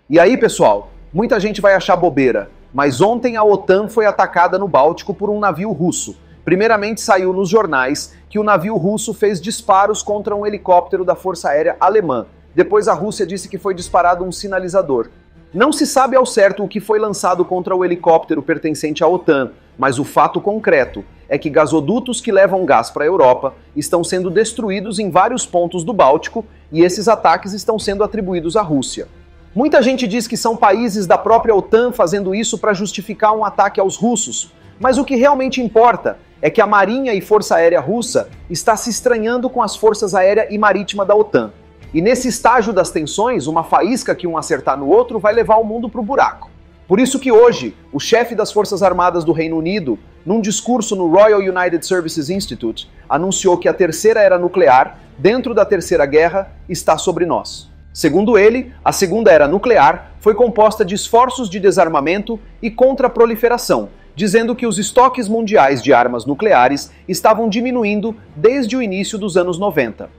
E aí, pessoal, muita gente vai achar bobeira, mas ontem a OTAN foi atacada no Báltico por um navio russo. Primeiramente saiu nos jornais que o navio russo fez disparos contra um helicóptero da Força Aérea Alemã. Depois a Rússia disse que foi disparado um sinalizador. Não se sabe ao certo o que foi lançado contra o helicóptero pertencente à OTAN, mas o fato concreto é que gasodutos que levam gás para a Europa estão sendo destruídos em vários pontos do Báltico e esses ataques estão sendo atribuídos à Rússia. Muita gente diz que são países da própria OTAN fazendo isso para justificar um ataque aos russos, mas o que realmente importa é que a Marinha e Força Aérea Russa está se estranhando com as forças aérea e marítima da OTAN. E nesse estágio das tensões, uma faísca que um acertar no outro vai levar o mundo para o buraco. Por isso que hoje, o chefe das Forças Armadas do Reino Unido, num discurso no Royal United Services Institute, anunciou que a terceira era nuclear, dentro da Terceira Guerra, está sobre nós. Segundo ele, a Segunda Era Nuclear foi composta de esforços de desarmamento e contra-proliferação, dizendo que os estoques mundiais de armas nucleares estavam diminuindo desde o início dos anos 90.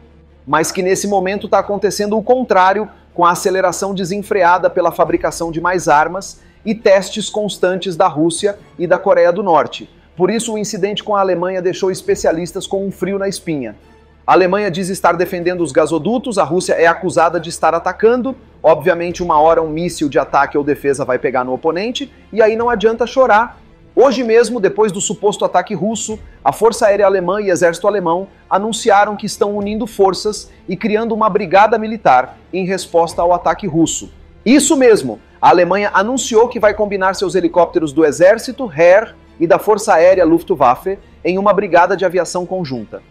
Mas que nesse momento está acontecendo o contrário, com a aceleração desenfreada pela fabricação de mais armas e testes constantes da Rússia e da Coreia do Norte. Por isso, o incidente com a Alemanha deixou especialistas com um frio na espinha. A Alemanha diz estar defendendo os gasodutos, a Rússia é acusada de estar atacando. Obviamente, uma hora um míssil de ataque ou defesa vai pegar no oponente, e aí não adianta chorar. Hoje mesmo, depois do suposto ataque russo, a Força Aérea Alemã e Exército Alemão anunciaram que estão unindo forças e criando uma brigada militar em resposta ao ataque russo. Isso mesmo, a Alemanha anunciou que vai combinar seus helicópteros do Exército, Heer e da Força Aérea Luftwaffe em uma brigada de aviação conjunta.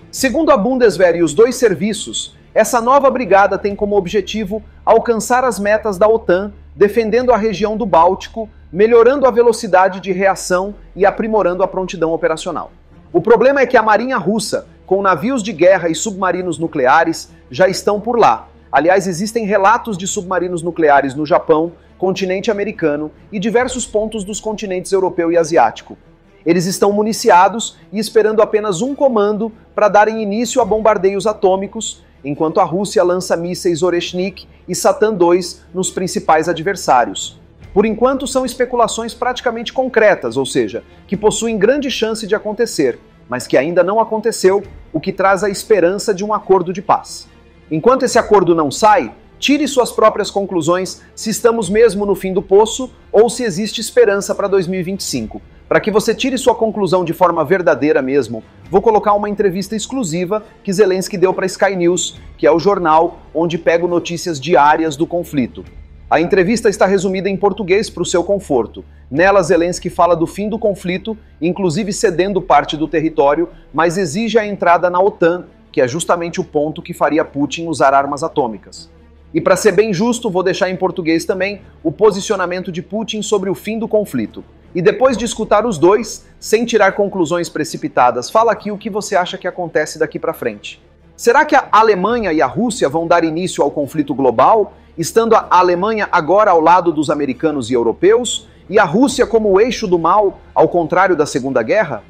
Segundo a Bundeswehr e os dois serviços, essa nova brigada tem como objetivo alcançar as metas da OTAN, defendendo a região do Báltico, melhorando a velocidade de reação e aprimorando a prontidão operacional. O problema é que a Marinha Russa, com navios de guerra e submarinos nucleares, já estão por lá. Aliás, existem relatos de submarinos nucleares no Japão, continente americano e diversos pontos dos continentes europeu e asiático. Eles estão municiados e esperando apenas um comando para darem início a bombardeios atômicos, enquanto a Rússia lança mísseis Oreshnik e Satan II nos principais adversários. Por enquanto, são especulações praticamente concretas, ou seja, que possuem grande chance de acontecer, mas que ainda não aconteceu, o que traz a esperança de um acordo de paz. Enquanto esse acordo não sai, tire suas próprias conclusões se estamos mesmo no fim do poço ou se existe esperança para 2025. Para que você tire sua conclusão de forma verdadeira mesmo, vou colocar uma entrevista exclusiva que Zelensky deu para Sky News, que é o jornal onde pego notícias diárias do conflito. A entrevista está resumida em português para o seu conforto. Nela, Zelensky fala do fim do conflito, inclusive cedendo parte do território, mas exige a entrada na OTAN, que é justamente o ponto que faria Putin usar armas atômicas. E para ser bem justo, vou deixar em português também o posicionamento de Putin sobre o fim do conflito. E depois de escutar os dois, sem tirar conclusões precipitadas, fala aqui o que você acha que acontece daqui para frente. Será que a Alemanha e a Rússia vão dar início ao conflito global, estando a Alemanha agora ao lado dos americanos e europeus, e a Rússia como o eixo do mal, ao contrário da Segunda Guerra?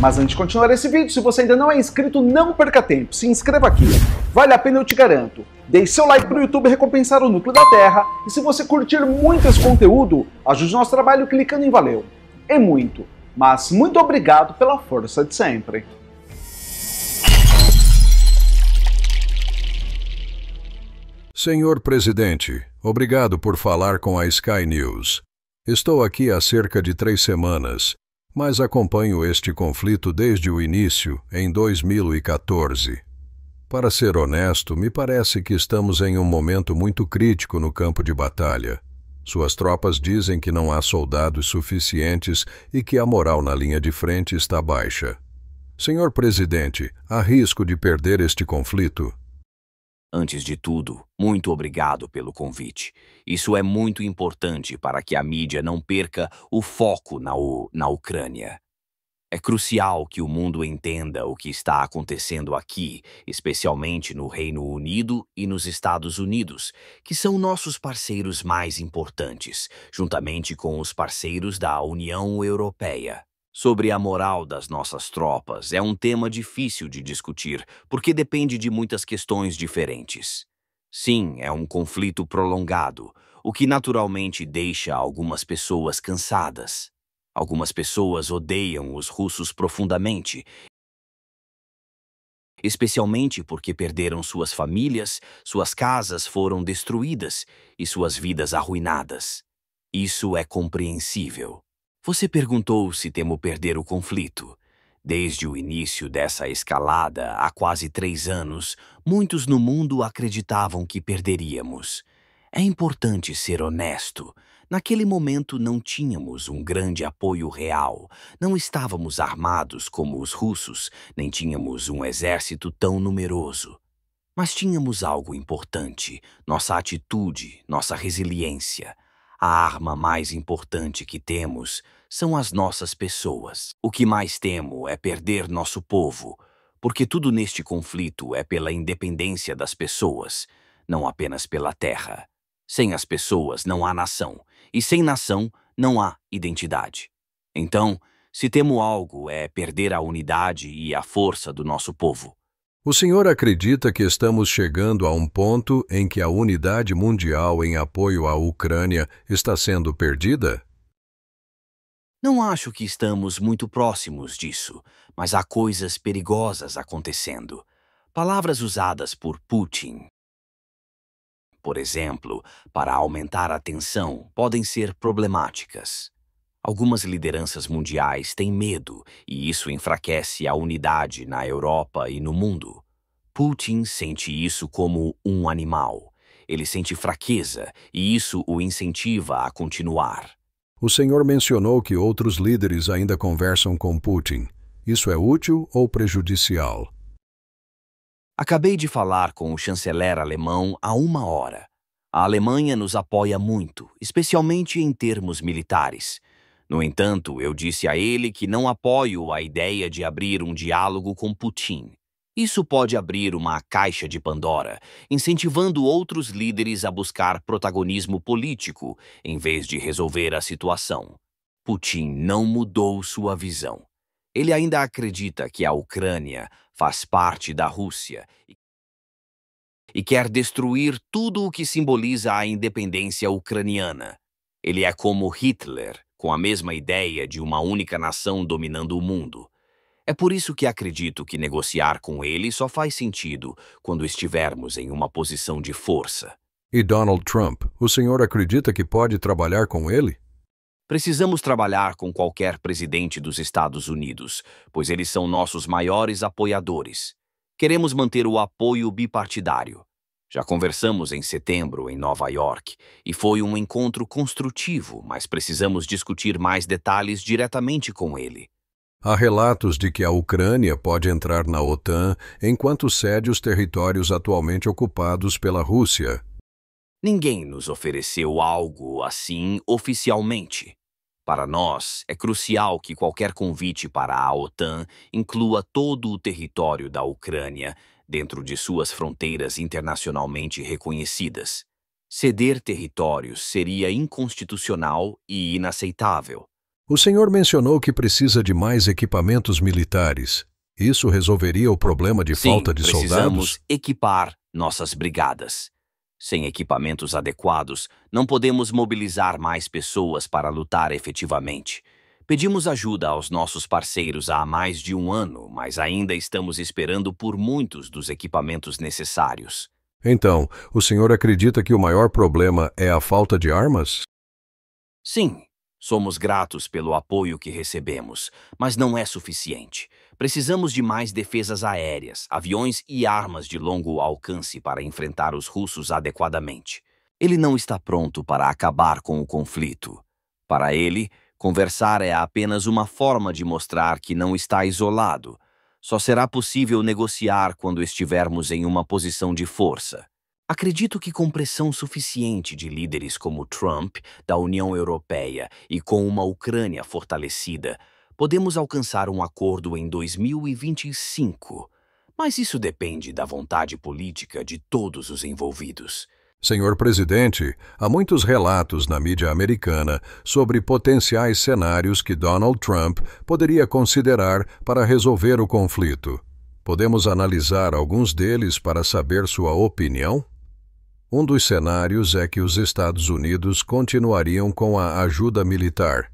Mas antes de continuar esse vídeo, se você ainda não é inscrito, não perca tempo, se inscreva aqui. Vale a pena, eu te garanto. Deixe seu like para o YouTube recompensar o núcleo da Terra, e se você curtir muito esse conteúdo, ajude nosso trabalho clicando em valeu. É muito, mas muito obrigado pela força de sempre. Senhor Presidente, obrigado por falar com a Sky News. Estou aqui há cerca de 3 semanas. Mas acompanho este conflito desde o início, em 2014. Para ser honesto, me parece que estamos em um momento muito crítico no campo de batalha. Suas tropas dizem que não há soldados suficientes e que a moral na linha de frente está baixa. Senhor Presidente, há risco de perder este conflito? Antes de tudo, muito obrigado pelo convite. Isso é muito importante para que a mídia não perca o foco na Ucrânia. É crucial que o mundo entenda o que está acontecendo aqui, especialmente no Reino Unido e nos Estados Unidos, que são nossos parceiros mais importantes, juntamente com os parceiros da União Europeia. Sobre a moral das nossas tropas é um tema difícil de discutir, porque depende de muitas questões diferentes. Sim, é um conflito prolongado, o que naturalmente deixa algumas pessoas cansadas. Algumas pessoas odeiam os russos profundamente, especialmente porque perderam suas famílias, suas casas foram destruídas e suas vidas arruinadas. Isso é compreensível. Você perguntou se temo perder o conflito. Desde o início dessa escalada, há quase 3 anos, muitos no mundo acreditavam que perderíamos. É importante ser honesto. Naquele momento não tínhamos um grande apoio real, não estávamos armados como os russos, nem tínhamos um exército tão numeroso. Mas tínhamos algo importante, nossa atitude, nossa resiliência. A arma mais importante que temos são as nossas pessoas. O que mais temo é perder nosso povo, porque tudo neste conflito é pela independência das pessoas, não apenas pela terra. Sem as pessoas não há nação, e sem nação não há identidade. Então, se temo algo é perder a unidade e a força do nosso povo. O senhor acredita que estamos chegando a um ponto em que a unidade mundial em apoio à Ucrânia está sendo perdida? Não acho que estamos muito próximos disso, mas há coisas perigosas acontecendo. Palavras usadas por Putin, por exemplo, para aumentar a tensão, podem ser problemáticas. Algumas lideranças mundiais têm medo, e isso enfraquece a unidade na Europa e no mundo. Putin sente isso como um animal. Ele sente fraqueza, e isso o incentiva a continuar. O senhor mencionou que outros líderes ainda conversam com Putin. Isso é útil ou prejudicial? Acabei de falar com o chanceler alemão há 1 hora. A Alemanha nos apoia muito, especialmente em termos militares. No entanto, eu disse a ele que não apoio a ideia de abrir um diálogo com Putin. Isso pode abrir uma caixa de Pandora, incentivando outros líderes a buscar protagonismo político em vez de resolver a situação. Putin não mudou sua visão. Ele ainda acredita que a Ucrânia faz parte da Rússia e quer destruir tudo o que simboliza a independência ucraniana. Ele é como Hitler, com a mesma ideia de uma única nação dominando o mundo. É por isso que acredito que negociar com ele só faz sentido quando estivermos em uma posição de força. E Donald Trump, o senhor acredita que pode trabalhar com ele? Precisamos trabalhar com qualquer presidente dos Estados Unidos, pois eles são nossos maiores apoiadores. Queremos manter o apoio bipartidário. Já conversamos em setembro em Nova York e foi um encontro construtivo, mas precisamos discutir mais detalhes diretamente com ele. Há relatos de que a Ucrânia pode entrar na OTAN enquanto cede os territórios atualmente ocupados pela Rússia. Ninguém nos ofereceu algo assim oficialmente. Para nós, é crucial que qualquer convite para a OTAN inclua todo o território da Ucrânia dentro de suas fronteiras internacionalmente reconhecidas. Ceder territórios seria inconstitucional e inaceitável. O senhor mencionou que precisa de mais equipamentos militares. Isso resolveria o problema de falta de soldados? Precisamos equipar nossas brigadas. Sem equipamentos adequados, não podemos mobilizar mais pessoas para lutar efetivamente. Pedimos ajuda aos nossos parceiros há mais de 1 ano, mas ainda estamos esperando por muitos dos equipamentos necessários. Então, o senhor acredita que o maior problema é a falta de armas? Sim, somos gratos pelo apoio que recebemos, mas não é suficiente. Precisamos de mais defesas aéreas, aviões e armas de longo alcance para enfrentar os russos adequadamente. Ele não está pronto para acabar com o conflito. Para ele, conversar é apenas uma forma de mostrar que não está isolado. Só será possível negociar quando estivermos em uma posição de força. Acredito que com pressão suficiente de líderes como Trump, da União Europeia e com uma Ucrânia fortalecida, Podemos alcançar um acordo em 2025, mas isso depende da vontade política de todos os envolvidos. Senhor presidente, há muitos relatos na mídia americana sobre potenciais cenários que Donald Trump poderia considerar para resolver o conflito. Podemos analisar alguns deles para saber sua opinião? Um dos cenários é que os Estados Unidos continuariam com a ajuda militar,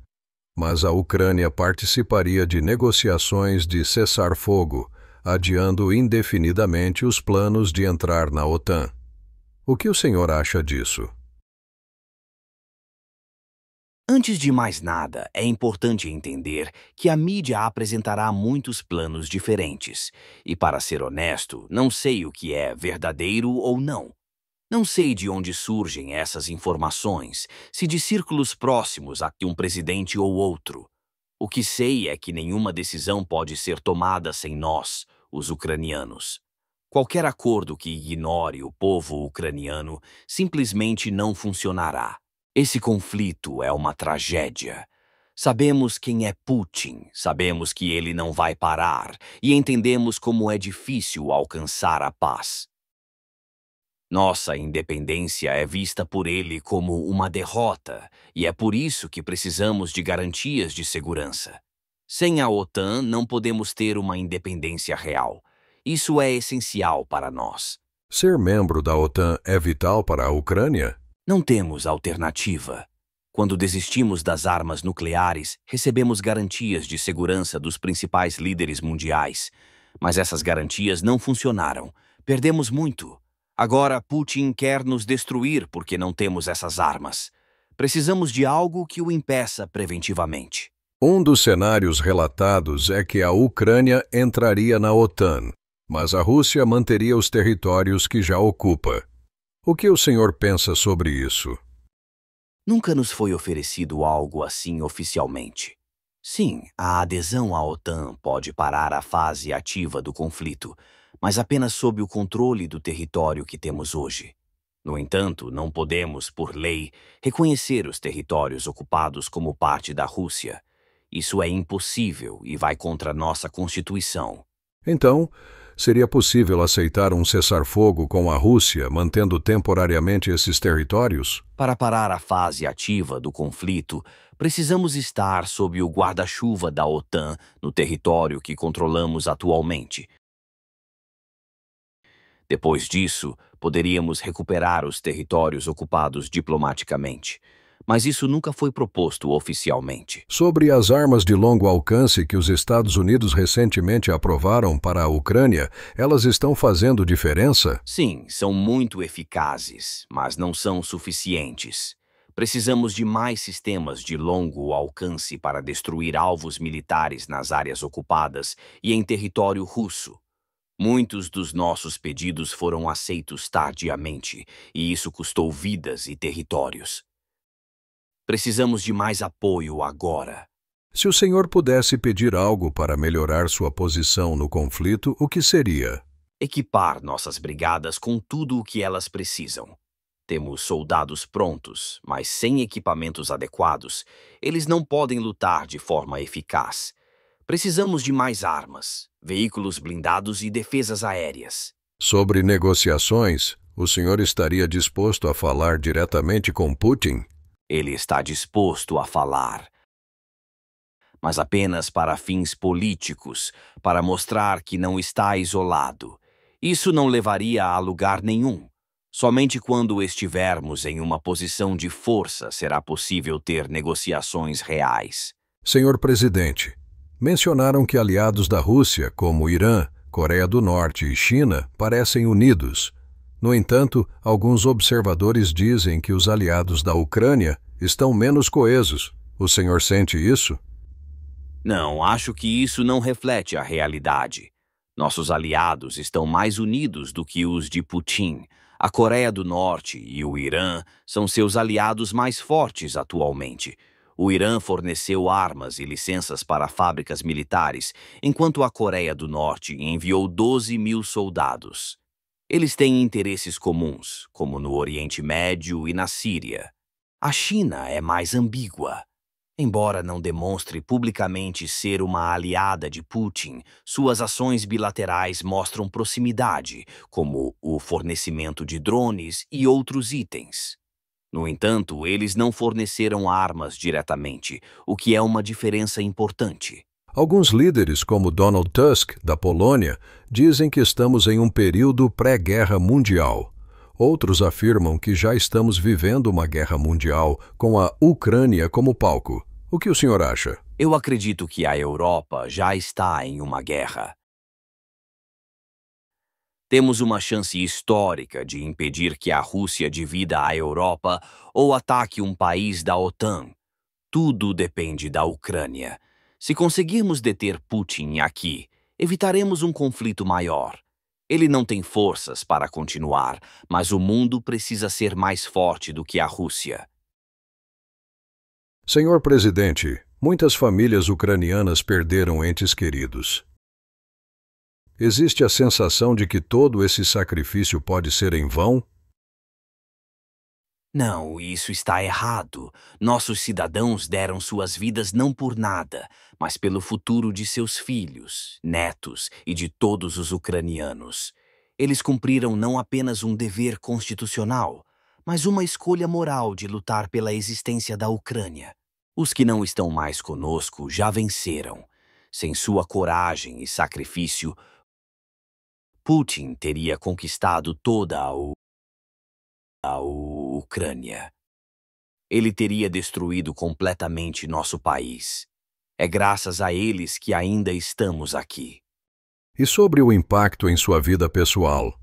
mas a Ucrânia participaria de negociações de cessar-fogo, adiando indefinidamente os planos de entrar na OTAN. O que o senhor acha disso? Antes de mais nada, é importante entender que a mídia apresentará muitos planos diferentes. E, para ser honesto, não sei o que é verdadeiro ou não. Não sei de onde surgem essas informações, se de círculos próximos a um presidente ou outro. O que sei é que nenhuma decisão pode ser tomada sem nós, os ucranianos. Qualquer acordo que ignore o povo ucraniano simplesmente não funcionará. Esse conflito é uma tragédia. Sabemos quem é Putin, sabemos que ele não vai parar e entendemos como é difícil alcançar a paz. Nossa independência é vista por ele como uma derrota e é por isso que precisamos de garantias de segurança. Sem a OTAN, não podemos ter uma independência real. Isso é essencial para nós. Ser membro da OTAN é vital para a Ucrânia? Não temos alternativa. Quando desistimos das armas nucleares, recebemos garantias de segurança dos principais líderes mundiais. Mas essas garantias não funcionaram. Perdemos muito. Agora Putin quer nos destruir porque não temos essas armas. Precisamos de algo que o impeça preventivamente. Um dos cenários relatados é que a Ucrânia entraria na OTAN, mas a Rússia manteria os territórios que já ocupa. O que o senhor pensa sobre isso? Nunca nos foi oferecido algo assim oficialmente. Sim, a adesão à OTAN pode parar a fase ativa do conflito, mas apenas sob o controle do território que temos hoje. No entanto, não podemos, por lei, reconhecer os territórios ocupados como parte da Rússia. Isso é impossível e vai contra nossa Constituição. Então, seria possível aceitar um cessar-fogo com a Rússia, mantendo temporariamente esses territórios? Para parar a fase ativa do conflito, precisamos estar sob o guarda-chuva da OTAN no território que controlamos atualmente. Depois disso, poderíamos recuperar os territórios ocupados diplomaticamente. Mas isso nunca foi proposto oficialmente. Sobre as armas de longo alcance que os Estados Unidos recentemente aprovaram para a Ucrânia, elas estão fazendo diferença? Sim, são muito eficazes, mas não são suficientes. Precisamos de mais sistemas de longo alcance para destruir alvos militares nas áreas ocupadas e em território russo. Muitos dos nossos pedidos foram aceitos tardiamente, e isso custou vidas e territórios. Precisamos de mais apoio agora. Se o senhor pudesse pedir algo para melhorar sua posição no conflito, o que seria? Equipar nossas brigadas com tudo o que elas precisam. Temos soldados prontos, mas sem equipamentos adequados, eles não podem lutar de forma eficaz. Precisamos de mais armas, veículos blindados e defesas aéreas. Sobre negociações, o senhor estaria disposto a falar diretamente com Putin? Ele está disposto a falar, mas apenas para fins políticos, para mostrar que não está isolado. Isso não levaria a lugar nenhum. Somente quando estivermos em uma posição de força será possível ter negociações reais. Senhor presidente, mencionaram que aliados da Rússia, como Irã, Coreia do Norte e China, parecem unidos. No entanto, alguns observadores dizem que os aliados da Ucrânia estão menos coesos. O senhor sente isso? Não, acho que isso não reflete a realidade. Nossos aliados estão mais unidos do que os de Putin. A Coreia do Norte e o Irã são seus aliados mais fortes atualmente. O Irã forneceu armas e licenças para fábricas militares, enquanto a Coreia do Norte enviou 12.000 soldados. Eles têm interesses comuns, como no Oriente Médio e na Síria. A China é mais ambígua. Embora não demonstre publicamente ser uma aliada de Putin, suas ações bilaterais mostram proximidade, como o fornecimento de drones e outros itens. No entanto, eles não forneceram armas diretamente, o que é uma diferença importante. Alguns líderes, como Donald Tusk, da Polônia, dizem que estamos em um período pré-guerra mundial. Outros afirmam que já estamos vivendo uma guerra mundial, com a Ucrânia como palco. O que o senhor acha? Eu acredito que a Europa já está em uma guerra. Temos uma chance histórica de impedir que a Rússia divida a Europa ou ataque um país da OTAN. Tudo depende da Ucrânia. Se conseguirmos deter Putin aqui, evitaremos um conflito maior. Ele não tem forças para continuar, mas o mundo precisa ser mais forte do que a Rússia. Senhor presidente, muitas famílias ucranianas perderam entes queridos. Existe a sensação de que todo esse sacrifício pode ser em vão? Não, isso está errado. Nossos cidadãos deram suas vidas não por nada, mas pelo futuro de seus filhos, netos e de todos os ucranianos. Eles cumpriram não apenas um dever constitucional, mas uma escolha moral de lutar pela existência da Ucrânia. Os que não estão mais conosco já venceram. Sem sua coragem e sacrifício, Putin teria conquistado toda a Ucrânia. Ele teria destruído completamente nosso país. É graças a eles que ainda estamos aqui. E sobre o impacto em sua vida pessoal?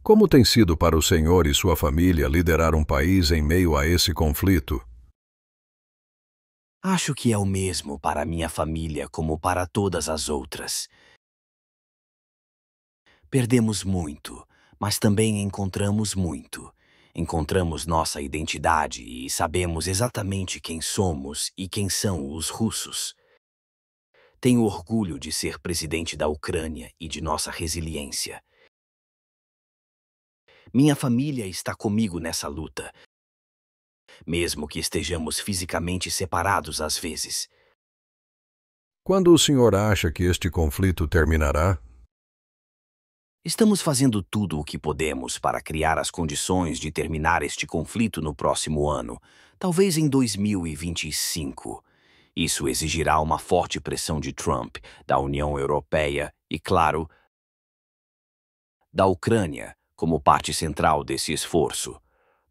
Como tem sido para o senhor e sua família liderar um país em meio a esse conflito? Acho que é o mesmo para minha família como para todas as outras. Perdemos muito, mas também encontramos muito. Encontramos nossa identidade e sabemos exatamente quem somos e quem são os russos. Tenho orgulho de ser presidente da Ucrânia e de nossa resiliência. Minha família está comigo nessa luta, mesmo que estejamos fisicamente separados às vezes. Quando o senhor acha que este conflito terminará? Estamos fazendo tudo o que podemos para criar as condições de terminar este conflito no próximo ano, talvez em 2025. Isso exigirá uma forte pressão de Trump, da União Europeia e, claro, da Ucrânia, como parte central desse esforço.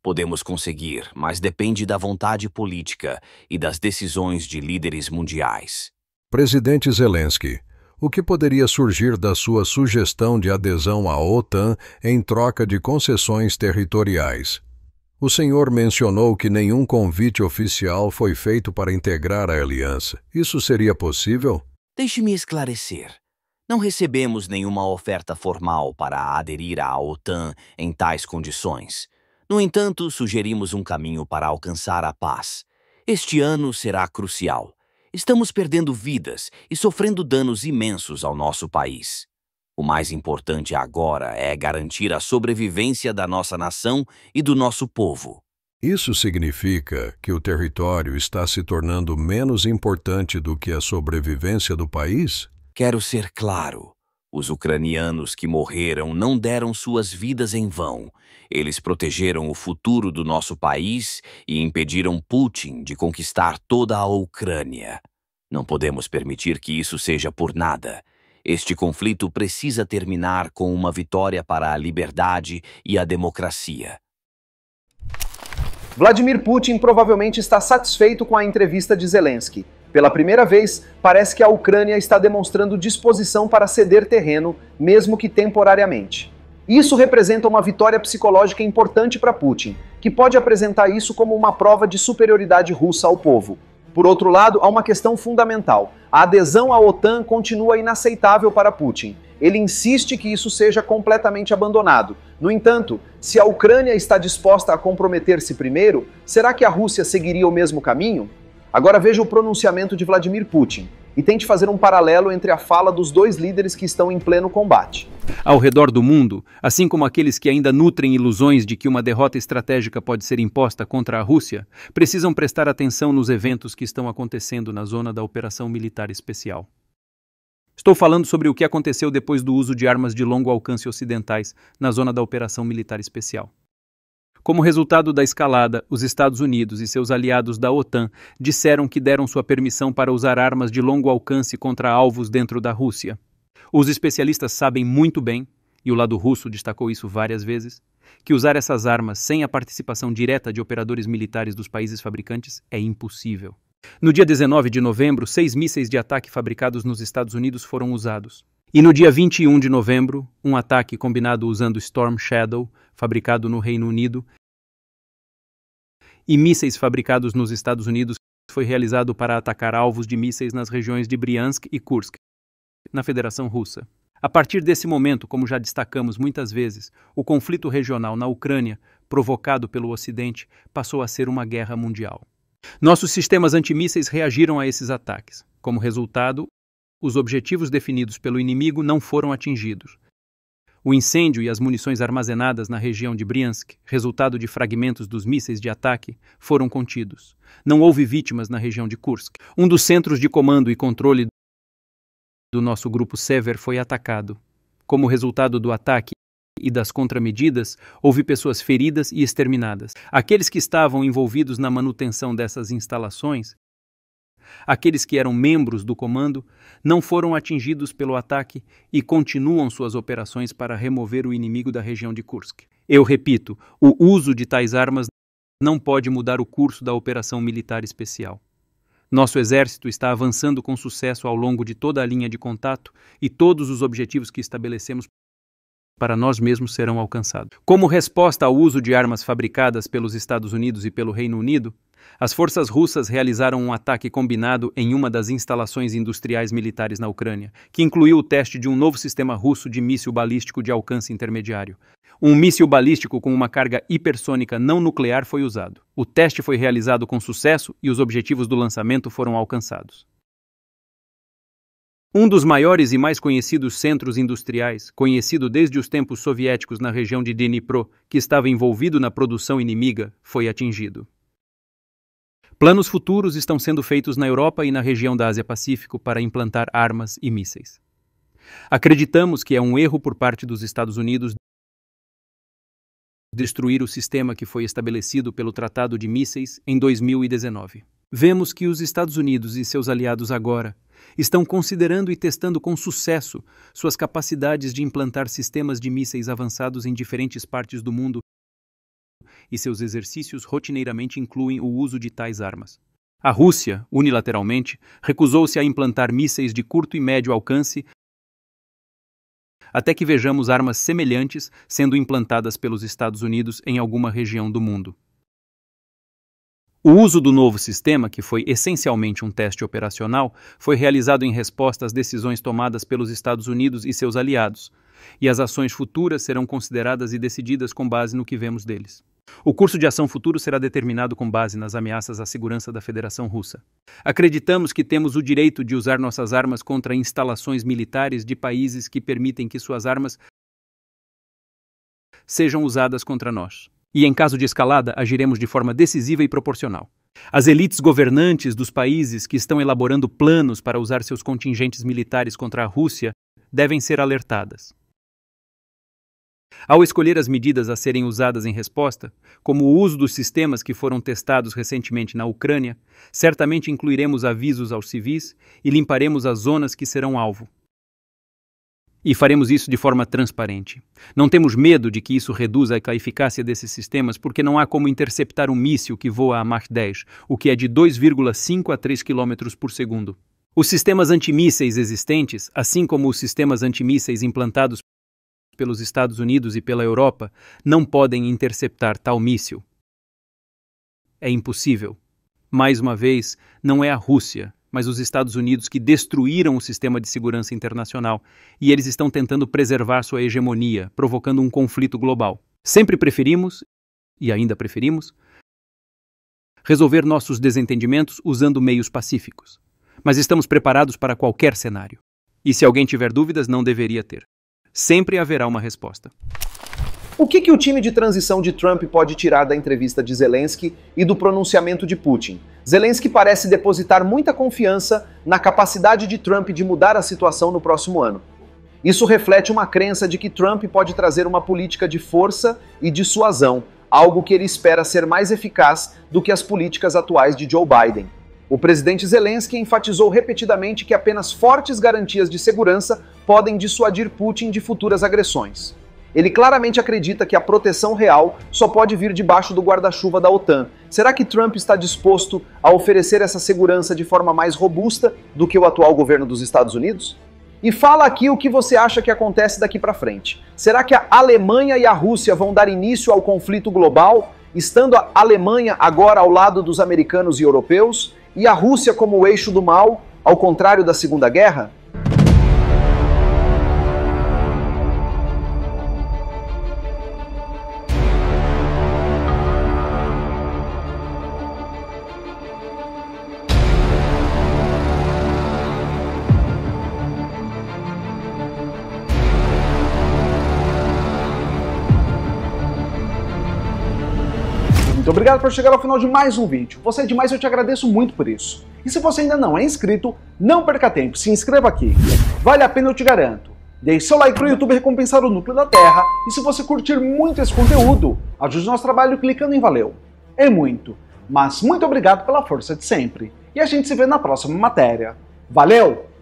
Podemos conseguir, mas depende da vontade política e das decisões de líderes mundiais. Presidente Zelensky, o que poderia surgir da sua sugestão de adesão à OTAN em troca de concessões territoriais? O senhor mencionou que nenhum convite oficial foi feito para integrar a aliança. Isso seria possível? Deixe-me esclarecer. Não recebemos nenhuma oferta formal para aderir à OTAN em tais condições. No entanto, sugerimos um caminho para alcançar a paz. Este ano será crucial. Estamos perdendo vidas e sofrendo danos imensos ao nosso país. O mais importante agora é garantir a sobrevivência da nossa nação e do nosso povo. Isso significa que o território está se tornando menos importante do que a sobrevivência do país? Quero ser claro. Os ucranianos que morreram não deram suas vidas em vão. Eles protegeram o futuro do nosso país e impediram Putin de conquistar toda a Ucrânia. Não podemos permitir que isso seja por nada. Este conflito precisa terminar com uma vitória para a liberdade e a democracia. Vladimir Putin provavelmente está satisfeito com a entrevista de Zelensky. Pela primeira vez, parece que a Ucrânia está demonstrando disposição para ceder terreno, mesmo que temporariamente. Isso representa uma vitória psicológica importante para Putin, que pode apresentar isso como uma prova de superioridade russa ao povo. Por outro lado, há uma questão fundamental. A adesão à OTAN continua inaceitável para Putin. Ele insiste que isso seja completamente abandonado. No entanto, se a Ucrânia está disposta a comprometer-se primeiro, será que a Rússia seguiria o mesmo caminho? Agora veja o pronunciamento de Vladimir Putin. e tente fazer um paralelo entre a fala dos dois líderes que estão em pleno combate. Ao redor do mundo, assim como aqueles que ainda nutrem ilusões de que uma derrota estratégica pode ser imposta contra a Rússia, precisam prestar atenção nos eventos que estão acontecendo na zona da Operação Militar Especial. Estou falando sobre o que aconteceu depois do uso de armas de longo alcance ocidentais na zona da Operação Militar Especial. Como resultado da escalada, os Estados Unidos e seus aliados da OTAN disseram que deram sua permissão para usar armas de longo alcance contra alvos dentro da Rússia. Os especialistas sabem muito bem, e o lado russo destacou isso várias vezes, que usar essas armas sem a participação direta de operadores militares dos países fabricantes é impossível. No dia 19 de novembro, 6 mísseis de ataque fabricados nos Estados Unidos foram usados. E no dia 21 de novembro, um ataque combinado usando Storm Shadow, fabricado no Reino Unido, e mísseis fabricados nos Estados Unidos foi realizado para atacar alvos de mísseis nas regiões de Briansk e Kursk, na Federação Russa. A partir desse momento, como já destacamos muitas vezes, o conflito regional na Ucrânia, provocado pelo Ocidente, passou a ser uma guerra mundial. Nossos sistemas antimísseis reagiram a esses ataques. Como resultado, os objetivos definidos pelo inimigo não foram atingidos. O incêndio e as munições armazenadas na região de Briansk, resultado de fragmentos dos mísseis de ataque, foram contidos. Não houve vítimas na região de Kursk. Um dos centros de comando e controle do nosso grupo Sever foi atacado. Como resultado do ataque e das contramedidas, houve pessoas feridas e exterminadas. Aqueles que estavam envolvidos na manutenção dessas instalações, aqueles que eram membros do comando, não foram atingidos pelo ataque e continuam suas operações para remover o inimigo da região de Kursk. Eu repito, o uso de tais armas não pode mudar o curso da operação militar especial. Nosso exército está avançando com sucesso ao longo de toda a linha de contato e todos os objetivos que estabelecemos para nós mesmos serão alcançados. Como resposta ao uso de armas fabricadas pelos Estados Unidos e pelo Reino Unido, as forças russas realizaram um ataque combinado em uma das instalações industriais militares na Ucrânia, que incluiu o teste de um novo sistema russo de míssil balístico de alcance intermediário. Um míssil balístico com uma carga hipersônica não nuclear foi usado. O teste foi realizado com sucesso e os objetivos do lançamento foram alcançados. Um dos maiores e mais conhecidos centros industriais, conhecido desde os tempos soviéticos na região de Dnipro, que estava envolvido na produção inimiga, foi atingido. Planos futuros estão sendo feitos na Europa e na região da Ásia-Pacífico para implantar armas e mísseis. Acreditamos que é um erro por parte dos Estados Unidos destruir o sistema que foi estabelecido pelo Tratado de Mísseis em 2019. Vemos que os Estados Unidos e seus aliados agora estão considerando e testando com sucesso suas capacidades de implantar sistemas de mísseis avançados em diferentes partes do mundo, e seus exercícios rotineiramente incluem o uso de tais armas. A Rússia, unilateralmente, recusou-se a implantar mísseis de curto e médio alcance até que vejamos armas semelhantes sendo implantadas pelos Estados Unidos em alguma região do mundo. O uso do novo sistema, que foi essencialmente um teste operacional, foi realizado em resposta às decisões tomadas pelos Estados Unidos e seus aliados, e as ações futuras serão consideradas e decididas com base no que vemos deles. O curso de ação futuro será determinado com base nas ameaças à segurança da Federação Russa. Acreditamos que temos o direito de usar nossas armas contra instalações militares de países que permitem que suas armas sejam usadas contra nós. E, em caso de escalada, agiremos de forma decisiva e proporcional. As elites governantes dos países que estão elaborando planos para usar seus contingentes militares contra a Rússia devem ser alertadas. Ao escolher as medidas a serem usadas em resposta, como o uso dos sistemas que foram testados recentemente na Ucrânia, certamente incluiremos avisos aos civis e limparemos as zonas que serão alvo. E faremos isso de forma transparente. Não temos medo de que isso reduza a eficácia desses sistemas, porque não há como interceptar um míssil que voa a Mach 10, o que é de 2,5 a 3 km por segundo. Os sistemas antimísseis existentes, assim como os sistemas antimísseis implantados pelos Estados Unidos e pela Europa, não podem interceptar tal míssil. É impossível. Mais uma vez, não é a Rússia, mas os Estados Unidos que destruíram o sistema de segurança internacional, e eles estão tentando preservar sua hegemonia, provocando um conflito global. Sempre preferimos, e ainda preferimos, resolver nossos desentendimentos usando meios pacíficos. Mas estamos preparados para qualquer cenário. E se alguém tiver dúvidas, não deveria ter. Sempre haverá uma resposta. O que o time de transição de Trump pode tirar da entrevista de Zelensky e do pronunciamento de Putin? Zelensky parece depositar muita confiança na capacidade de Trump de mudar a situação no próximo ano. Isso reflete uma crença de que Trump pode trazer uma política de força e dissuasão, algo que ele espera ser mais eficaz do que as políticas atuais de Joe Biden. O presidente Zelensky enfatizou repetidamente que apenas fortes garantias de segurança podem dissuadir Putin de futuras agressões. Ele claramente acredita que a proteção real só pode vir debaixo do guarda-chuva da OTAN. Será que Trump está disposto a oferecer essa segurança de forma mais robusta do que o atual governo dos Estados Unidos? E fala aqui o que você acha que acontece daqui para frente. Será que a Alemanha e a Rússia vão dar início ao conflito global, estando a Alemanha agora ao lado dos americanos e europeus, e a Rússia como o eixo do mal, ao contrário da Segunda Guerra? Muito obrigado por chegar ao final de mais um vídeo. Você é demais e eu te agradeço muito por isso. E se você ainda não é inscrito, não perca tempo, se inscreva aqui. Vale a pena, eu te garanto. Deixe seu like para o YouTube recompensar o núcleo da Terra. E se você curtir muito esse conteúdo, ajude nosso trabalho clicando em valeu. É muito, mas muito obrigado pela força de sempre. E a gente se vê na próxima matéria. Valeu!